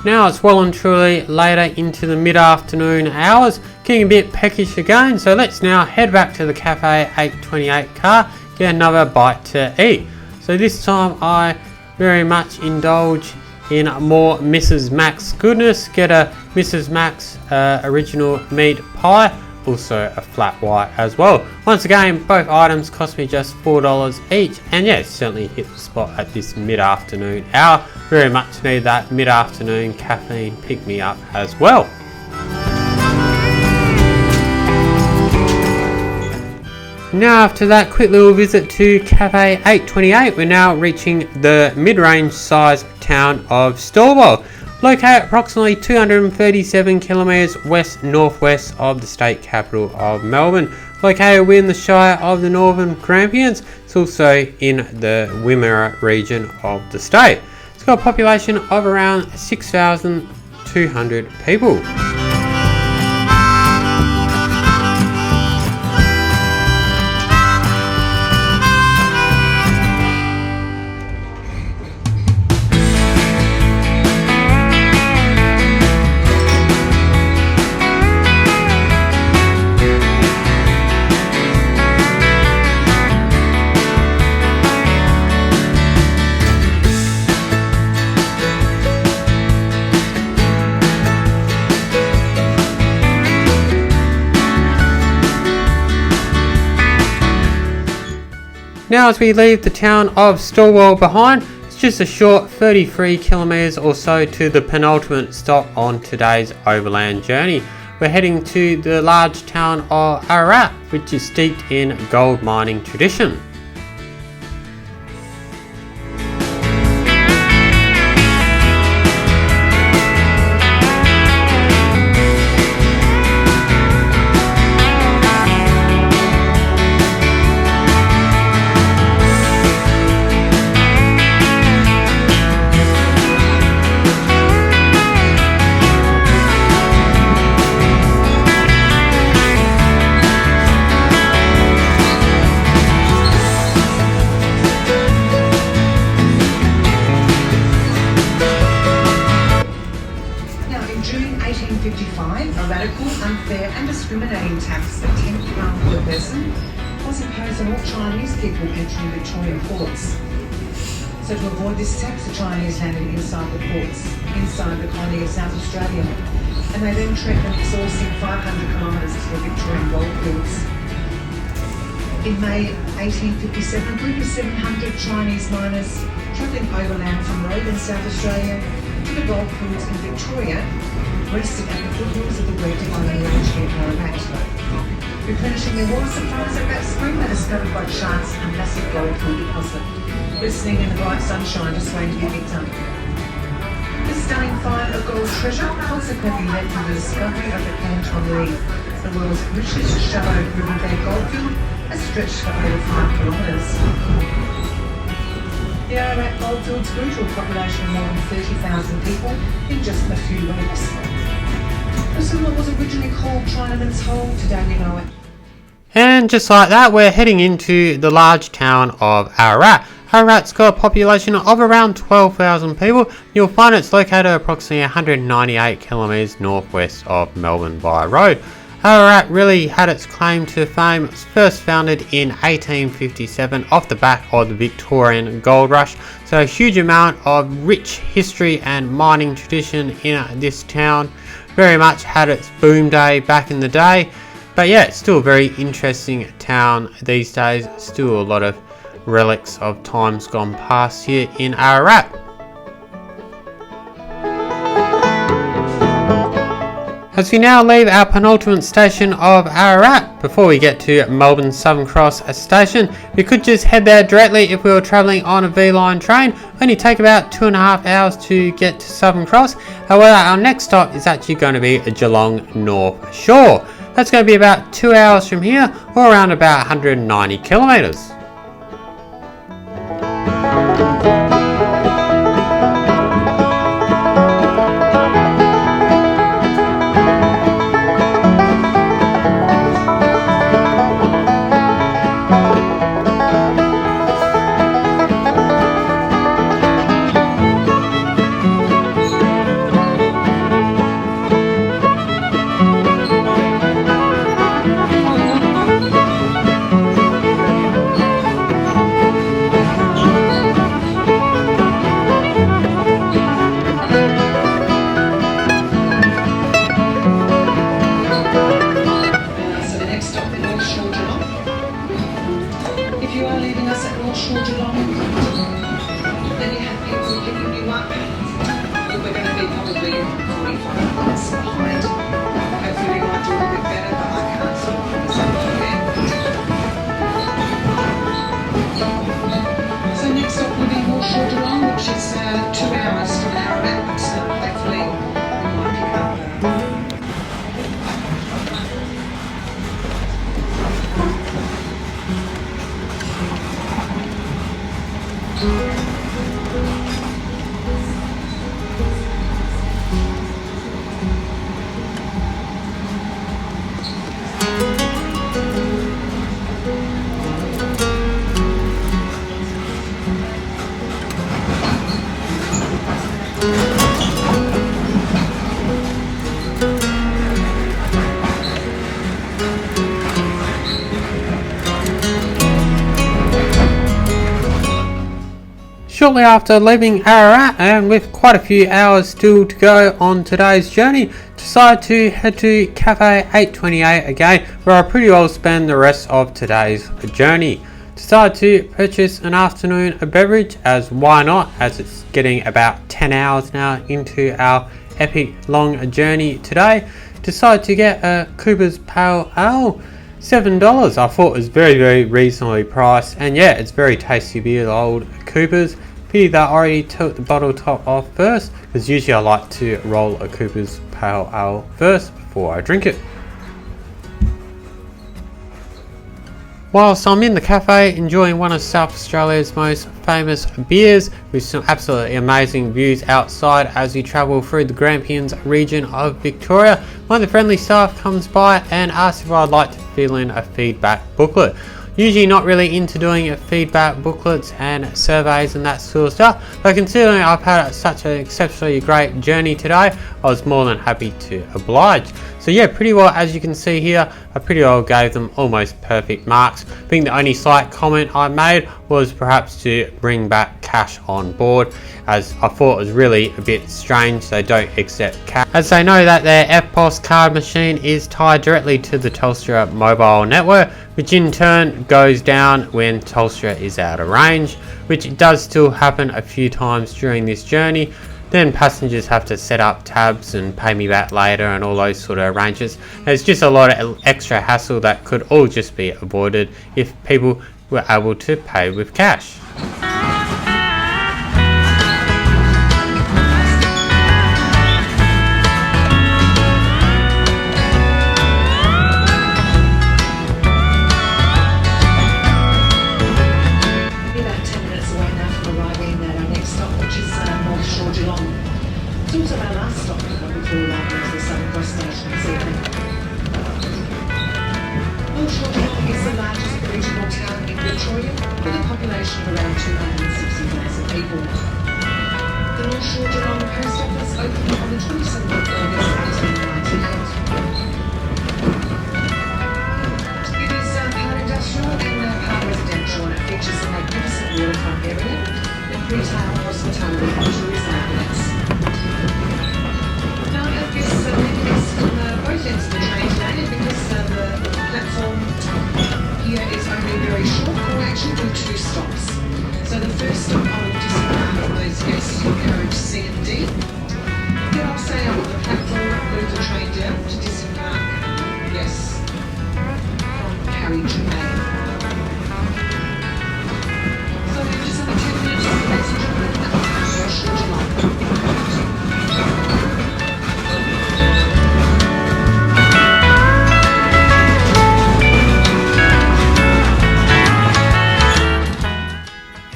Speaker 1: Now it's well and truly later into the mid-afternoon hours, getting a bit peckish again, so let's now head back to the Cafe 828 car, get another bite to eat. So this time I very much indulge in more Mrs. Mac's goodness, get a Mrs. Mac's original meat pie, also a flat white as well. Once again, both items cost me just $4 each, and yeah, certainly hit the spot at this mid-afternoon hour. Very much need that mid-afternoon caffeine pick-me-up as well. Now after that quick little visit to Cafe 828, we're now reaching the mid-range size town of Stawell, located approximately 237 kilometres west-northwest of the state capital of Melbourne. Located within the Shire of the Northern Grampians, it's also in the Wimmera region of the state. It's got a population of around 6,200 people. Now as we leave the town of Stawell behind, it's just a short 33 kilometres or so to the penultimate stop on today's overland journey. We're heading to the large town of Ararat, which is steeped in gold mining tradition.
Speaker 2: A radical, unfair and discriminating tax of £10 per person was imposed on all Chinese people entering Victorian ports. So to avoid this tax, the Chinese landed inside the ports, inside the colony of South Australia, and they then trekked them exhausting 500 kilometres to the Victorian goldfields. In May 1857, a group of 700 Chinese miners travelling overland from Rhodes in South Australia to the goldfields in Victoria rested at the foothills of the Great Disembarkation range near Ararat. Replenishing their water supplies at that spring, they discovered by chance a massive goldfield deposit, glistening in the bright sunshine, just waiting to be picked up. This stunning find of gold treasure consequently led to the discovery of the Canton Lead, the world's richest shallow riverbed goldfield, has stretched for over 5 kilometres. The Ararat goldfields grew to a population of more than 30,000 people in just a few weeks. This is what was originally called Chinaman's Hole, today we know it.
Speaker 1: And just like that, we're heading into the large town of Ararat. Ararat's got a population of around 12,000 people. You'll find it's located approximately 198 kilometres northwest of Melbourne by road. Ararat really had its claim to fame. It was first founded in 1857 off the back of the Victorian gold rush. So a huge amount of rich history and mining tradition in this town. Very much had its boom day back in the day. But yeah, it's still a very interesting town these days. Still a lot of relics of times gone past here in Ararat. As we now leave our penultimate station of Ararat, before we get to Melbourne Southern Cross station, we could just head there directly if we were travelling on a V-Line train. Only take about 2.5 hours to get to Southern Cross. However, our next stop is actually going to be Geelong North Shore. That's going to be about 2 hours from here, or around about 190 kilometres. Shortly after leaving Ararat, and with quite a few hours still to go on today's journey, decided to head to Cafe 828 again, where I pretty well spend the rest of today's journey. Decided to purchase an afternoon beverage, as why not, as it's getting about 10 hours now into our epic long journey today. Decided to get a Cooper's Pale Ale, $7. I thought it was very reasonably priced, and yeah, it's very tasty beer, the old Cooper's. Pity that I already took the bottle top off first, because usually I like to roll a Cooper's Pale Ale first before I drink it. Whilst I'm in the cafe enjoying one of South Australia's most famous beers, with some absolutely amazing views outside as we travel through the Grampians region of Victoria, one of the friendly staff comes by and asks if I'd like to fill in a feedback booklet. Usually not really into doing feedback booklets and surveys and that sort of stuff, but considering I've had such an exceptionally great journey today, I was more than happy to oblige. So yeah, pretty well, as you can see here, I pretty well gave them almost perfect marks. I think the only slight comment I made was perhaps to bring back cash on board, as I thought it was really a bit strange they don't accept cash, as they know that their EFTPOS card machine is tied directly to the Telstra mobile network, which in turn goes down when Telstra is out of range, which does still happen a few times during this journey. Then passengers have to set up tabs and pay me back later and all those sort of arrangements. It's just a lot of extra hassle that could all just be avoided if people were able to pay with cash.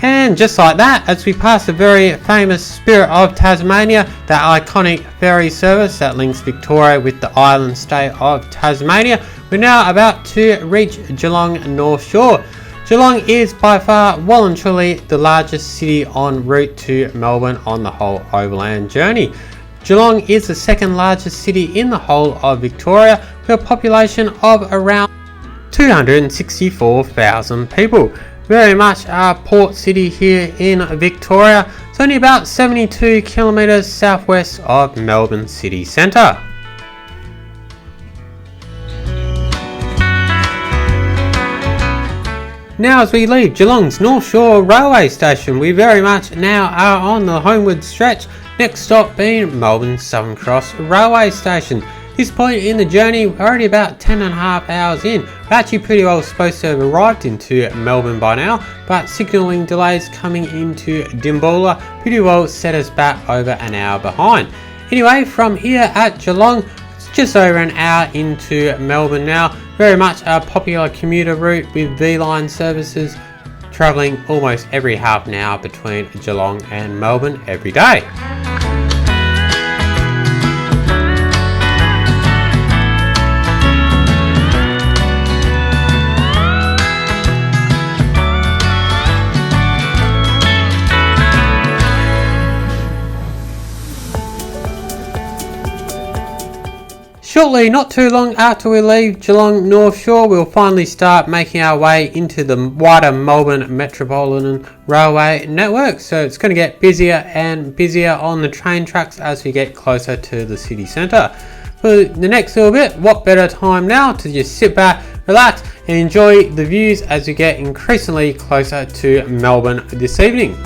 Speaker 1: And just like that, as we pass the very famous Spirit of Tasmania, that iconic ferry service that links Victoria with the island state of Tasmania, we're now about to reach Geelong North Shore. Geelong is by far well and truly the largest city en route to Melbourne on the whole Overland journey. Geelong is the second largest city in the whole of Victoria, with a population of around 264,000 people. Very much a port city here in Victoria. It's only about 72 kilometres southwest of Melbourne city centre. Now as we leave Geelong's North Shore railway station, we very much now are on the homeward stretch, next stop being Melbourne Southern Cross railway station. This point in the journey, we're already about 10.5 hours in. We're actually pretty well supposed to have arrived into Melbourne by now, but signalling delays coming into Dimboola pretty well set us back over an hour behind. Anyway, from here at Geelong, it's just over an hour into Melbourne now. Very much a popular commuter route with V-Line services travelling almost every half an hour between Geelong and Melbourne every day. shortly, not too long after we leave Geelong North Shore, we'll finally start making our way into the wider Melbourne Metropolitan Railway network. So it's going to get busier and busier on the train tracks as we get closer to the city centre. For the next little bit, what better time now to just sit back, relax and enjoy the views as we get increasingly closer to Melbourne this evening.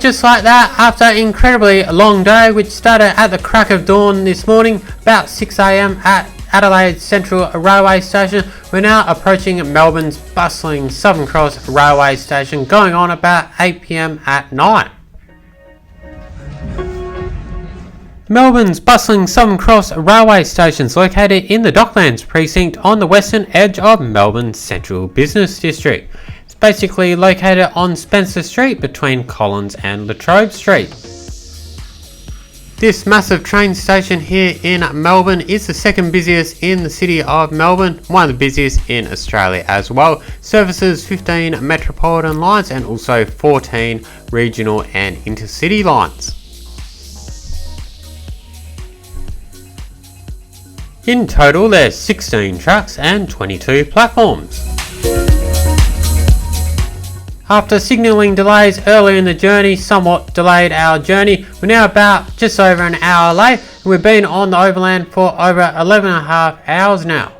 Speaker 1: just like that, after an incredibly long day, which started at the crack of dawn this morning, about 6 a.m. at Adelaide Central Railway Station, we're now approaching Melbourne's bustling Southern Cross Railway Station, going on about 8 p.m. at night. Melbourne's bustling Southern Cross Railway Station is located in the Docklands precinct on the western edge of Melbourne's Central Business District. It's basically located on Spencer Street between Collins and Latrobe Street. This massive train station here in Melbourne is the second busiest in the city of Melbourne, one of the busiest in Australia as well. Services 15 metropolitan lines and also 14 regional and intercity lines. In total, there's 16 tracks and 22 platforms. After signalling delays earlier in the journey, somewhat delayed our journey. We're now about just over an hour late, and we've been on the Overland for over 11.5 hours now.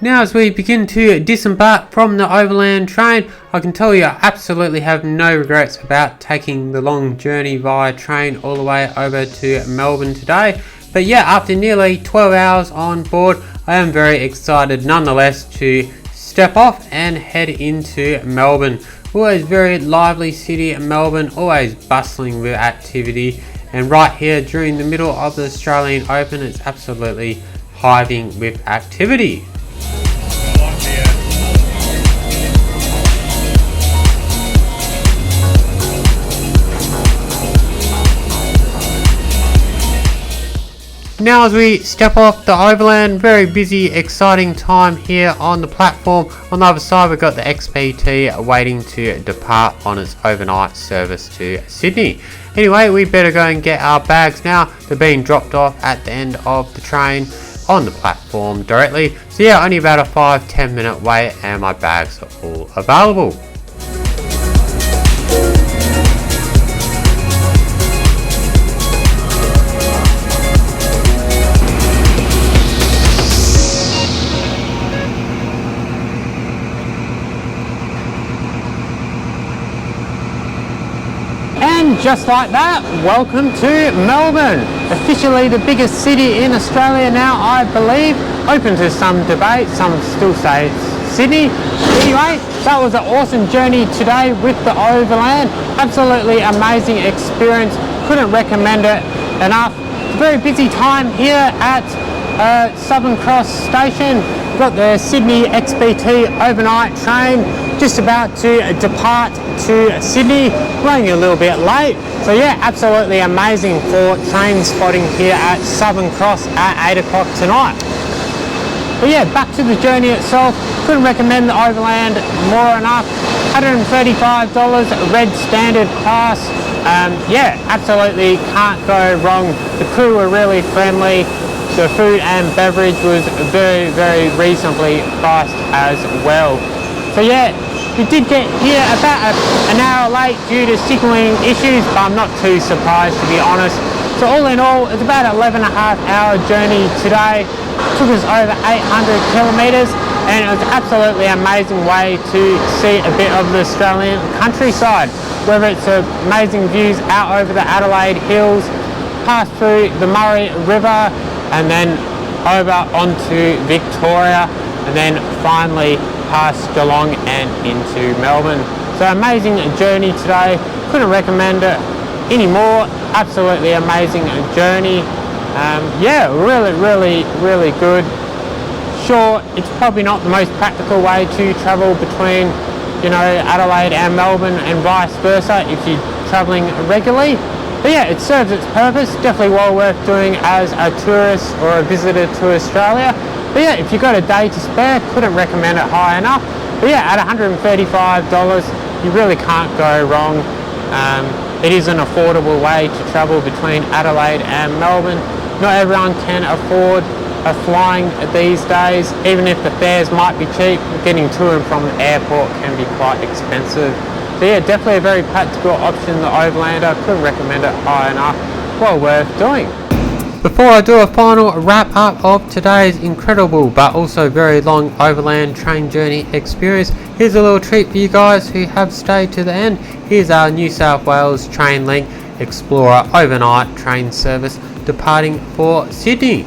Speaker 1: Now as we begin to disembark from the Overland train, I can tell you I absolutely have no regrets about taking the long journey via train all the way over to Melbourne today. But yeah, after nearly 12 hours on board, I am very excited nonetheless to step off and head into Melbourne. Always very lively city, Melbourne, always bustling with activity. And right here during the middle of the Australian Open, it's absolutely hiving with activity. Now as we step off the Overland, very busy, exciting time here on the platform. On the other side we've got the XPT waiting to depart on its overnight service to Sydney. Anyway, we better go and get our bags now. They're being dropped off at the end of the train on the platform directly. So yeah, only about a 5-10 minute wait and my bags are all available. And just like that, welcome to Melbourne, officially the biggest city in Australia now, I believe. Open to some debate, some still say it's Sydney. Anyway, that was an awesome journey today with the Overland. Absolutely amazing experience, couldn't recommend it enough. It's a very busy time here at Southern Cross Station. We've got the Sydney XPT overnight train just about to depart to Sydney, running a little bit late. So yeah, absolutely amazing for train spotting here at Southern Cross at 8 o'clock tonight. But yeah, back to the journey itself, couldn't recommend the Overland more enough. $135, red standard class. Yeah, absolutely can't go wrong. The crew were really friendly. The food and beverage was very, very reasonably priced as well. So yeah, we did get here about an hour late due to signalling issues, but I'm not too surprised to be honest. So all in all, it's about an 11.5 hour journey today. Took us over 800 kilometres and it was an absolutely amazing way to see a bit of the Australian countryside. Whether it's amazing views out over the Adelaide Hills, past through the Murray River and then over onto Victoria and then finally past Geelong and into Melbourne. So amazing journey today, couldn't recommend it anymore. Absolutely amazing journey. Yeah, really good. Sure, it's probably not the most practical way to travel between, you know, Adelaide and Melbourne and vice versa if you're travelling regularly. But yeah, it serves its purpose, definitely well worth doing as a tourist or a visitor to Australia. But yeah, if you've got a day to spare, couldn't recommend it high enough. But yeah, at $135, you really can't go wrong. It is an affordable way to travel between Adelaide and Melbourne. Not everyone can afford a flying these days. Even if the fares might be cheap, getting to and from the airport can be quite expensive. So yeah, definitely a very practical option, the Overlander. Couldn't recommend it high enough. Well worth doing. Before I do a final wrap up of today's incredible but also very long overland train journey experience, here's a little treat for you guys who have stayed to the end. Here's our New South Wales TrainLink Explorer overnight train service departing for Sydney.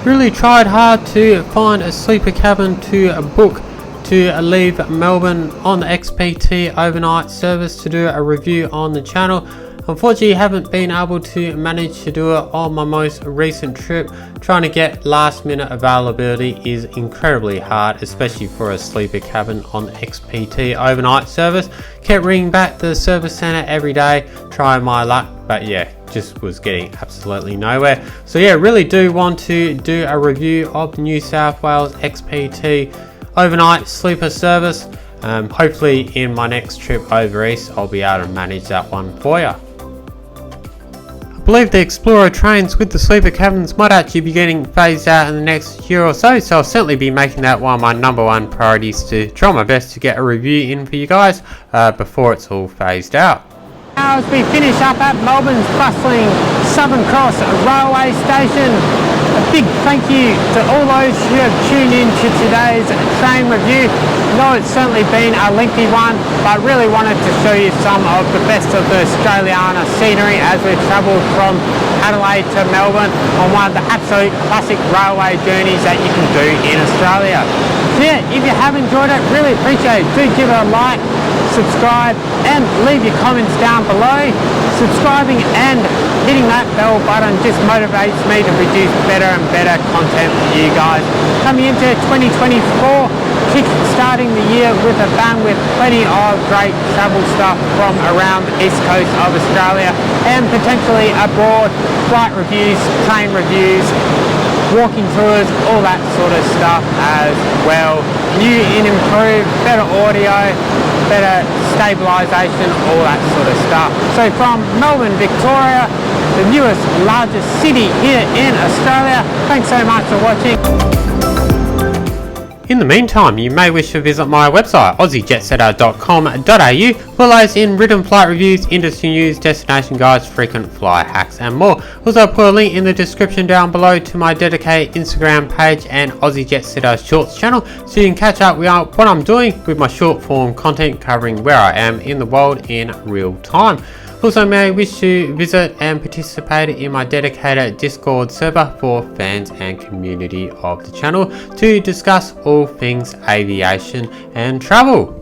Speaker 1: Really tried hard to find a sleeper cabin to book to leave Melbourne on the XPT overnight service to do a review on the channel. Unfortunately, haven't been able to manage to do it on my most recent trip. Trying to get last minute availability is incredibly hard, especially for a sleeper cabin on the XPT overnight service. Kept ringing back the service centre every day, trying my luck, but yeah, just was getting absolutely nowhere. So yeah, really do want to do a review of the New South Wales XPT overnight sleeper service. Hopefully in my next trip over east I'll be able to manage that one for you. I believe the Explorer trains with the sleeper cabins might actually be getting phased out in the next year or so, so I'll certainly be making that one of my number one priorities to try my best to get a review in for you guys before it's all phased out. As we finish up at Melbourne's bustling Southern Cross railway station, a big thank you to all those who have tuned in to today's train review. I know it's certainly been a lengthy one, but I really wanted to show you some of the best of the Australiana scenery as we've travelled from Adelaide to Melbourne on one of the absolute classic railway journeys that you can do in Australia. So yeah, if you have enjoyed it, really appreciate it. Do give it a like, subscribe and leave your comments down below. Subscribing and hitting that bell button just motivates me to produce better and better content for you guys. Coming into 2024, kick-starting the year with a bang with plenty of great travel stuff from around the east coast of Australia and potentially abroad, flight reviews, train reviews, walking tours, all that sort of stuff as well. New and improved, better audio, better stabilisation, all that sort of stuff. So from Melbourne, Victoria, the newest, largest city here in Australia, thanks so much for watching. In the meantime, you may wish to visit my website, aussiejetsetter.com.au, for those in written flight reviews, industry news, destination guides, frequent flyer hacks and more. Also put a link in the description down below to my dedicated Instagram page and Aussie JetSetter Shorts channel, so you can catch up with what I'm doing with my short form content covering where I am in the world in real time. Also may wish to visit and participate in my dedicated Discord server for fans and community of the channel to discuss all things aviation and travel.